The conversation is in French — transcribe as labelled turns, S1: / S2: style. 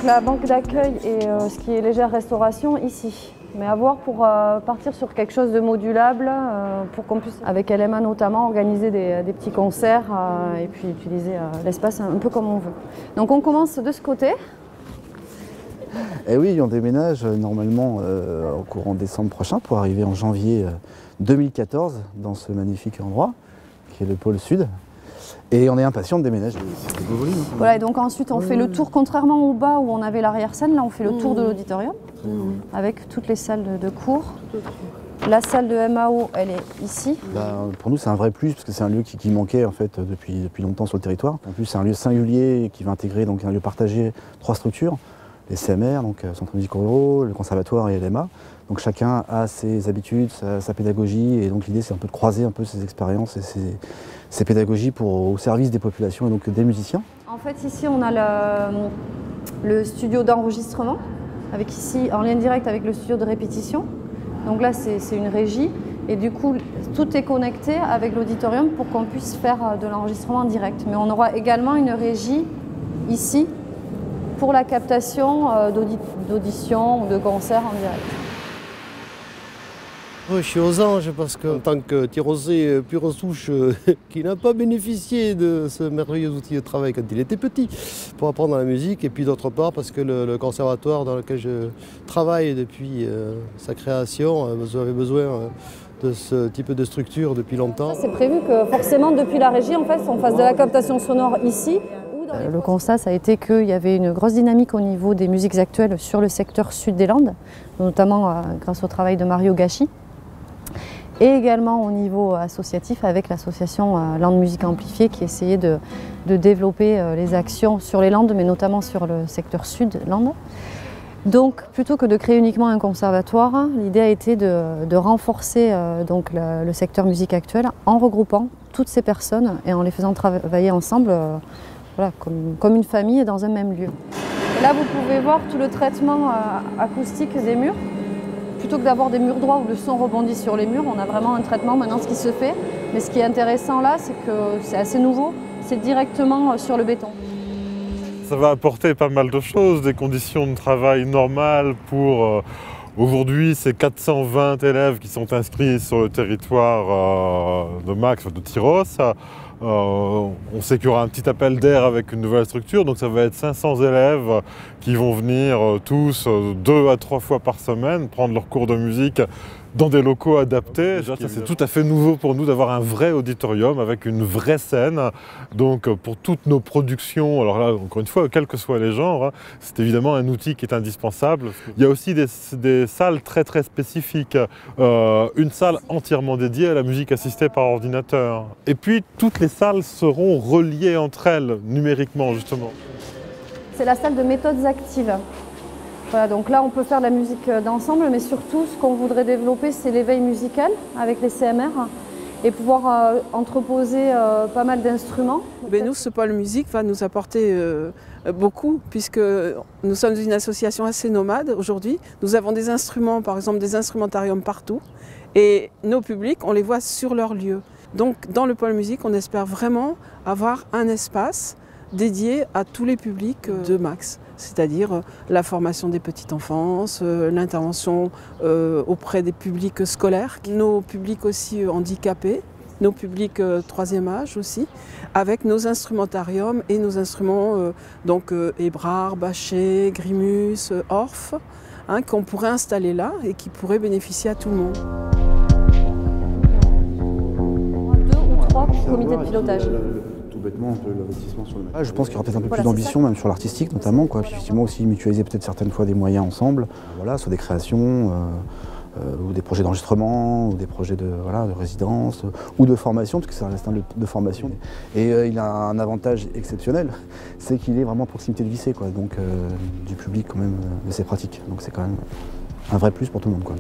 S1: donc la banque d'accueil et ce qui est légère restauration ici. Mais à voir pour partir sur quelque chose de modulable, pour qu'on puisse, avec LMA notamment, organiser des petits concerts et puis utiliser l'espace un peu comme on veut. Donc on commence de ce côté.
S2: Et oui, on déménage normalement au courant décembre prochain pour arriver en janvier 2014 dans ce magnifique endroit qui est le pôle sud. Et on est impatient de déménager.
S1: Voilà, et donc ensuite on fait le tour, contrairement au bas où on avait l'arrière-scène, là on fait le tour de l'auditorium avec toutes les salles de cours. La salle de MAO, elle est ici.
S2: Pour nous, c'est un vrai plus parce que c'est un lieu qui manquait en fait depuis longtemps sur le territoire. En plus, c'est un lieu singulier qui va intégrer donc un lieu partagé, 3 structures. Les CMR, donc Centres musicaux ruraux, le conservatoire et LMA. Donc chacun a ses habitudes, sa pédagogie, et donc l'idée c'est un peu de croiser un peu ses expériences et ses pédagogies au service des populations et donc des musiciens.
S1: En fait ici on a le studio d'enregistrement, avec ici en lien direct avec le studio de répétition. Donc là c'est une régie et du coup tout est connecté avec l'auditorium pour qu'on puisse faire de l'enregistrement en direct. Mais on aura également une régie ici pour la captation d'auditions ou de concerts en direct.
S3: Oui, je suis aux anges parce qu'en tant que tirosé pure souche qui n'a pas bénéficié de ce merveilleux outil de travail quand il était petit pour apprendre la musique, et puis d'autre part parce que le conservatoire dans lequel je travaille depuis sa création avait besoin de ce type de structure depuis longtemps.
S1: C'est prévu que forcément depuis la régie en fait, on fasse de la captation sonore ici. Le constat, ça a été qu'il y avait une grosse dynamique au niveau des musiques actuelles sur le secteur sud des Landes, notamment grâce au travail de Mario Gachi, et également au niveau associatif avec l'association Landes Musique Amplifiée qui essayait de développer les actions sur les Landes, mais notamment sur le secteur sud Landes. Donc, plutôt que de créer uniquement un conservatoire, l'idée a été de renforcer donc le secteur musique actuelle en regroupant toutes ces personnes et en les faisant travailler ensemble. Voilà, comme une famille dans un même lieu. Et là, vous pouvez voir tout le traitement acoustique des murs. Plutôt que d'avoir des murs droits où le son rebondit sur les murs, on a vraiment un traitement maintenant ce qui se fait. Mais ce qui est intéressant là, c'est que c'est assez nouveau, c'est directement sur le béton.
S4: Ça va apporter pas mal de choses, des conditions de travail normales pour... Aujourd'hui, c'est 420 élèves qui sont inscrits sur le territoire de Max, de Tyros. On sait qu'il y aura un petit appel d'air avec une nouvelle structure, donc ça va être 500 élèves qui vont venir tous 2 à 3 fois par semaine prendre leurs cours de musique dans des locaux adaptés. C'est tout à fait nouveau pour nous d'avoir un vrai auditorium avec une vraie scène. Donc pour toutes nos productions, alors là encore une fois, quels que soient les genres, c'est évidemment un outil qui est indispensable. Il y a aussi des salles très très spécifiques. Une salle entièrement dédiée à la musique assistée par ordinateur. Et puis toutes les salles seront reliées entre elles numériquement justement.
S1: C'est la salle de méthodes actives. Voilà, donc là on peut faire de la musique d'ensemble, mais surtout ce qu'on voudrait développer c'est l'éveil musical avec les CMR et pouvoir entreposer pas mal d'instruments.
S5: Nous, ce pôle musique va nous apporter beaucoup puisque nous sommes une association assez nomade aujourd'hui. Nous avons des instruments, par exemple des instrumentariums partout et nos publics on les voit sur leur lieu. Donc dans le pôle musique on espère vraiment avoir un espace dédié à tous les publics de Max, c'est-à-dire la formation des petites enfances, l'intervention auprès des publics scolaires, nos publics aussi handicapés, nos publics 3e âge aussi, avec nos instrumentariums et nos instruments donc Hébrard, Bachet, Grimus, Orff, qu'on pourrait installer là et qui pourraient bénéficier à tout le monde.
S1: 2 ou 3 comités de pilotage.
S2: Bêtement un peu l'investissement sur le... Je pense qu'il y aura peut-être un peu plus d'ambition, même sur l'artistique notamment, quoi. Puis effectivement aussi mutualiser peut-être certaines fois des moyens ensemble, voilà, soit des créations, ou des projets d'enregistrement, ou des projets de résidence, ou de formation, parce que ça reste un lieu de formation. Et il a un avantage exceptionnel, c'est qu'il est vraiment à proximité du lycée, quoi, donc du public quand même, de ses pratiques. Donc c'est quand même un vrai plus pour tout le monde, quoi.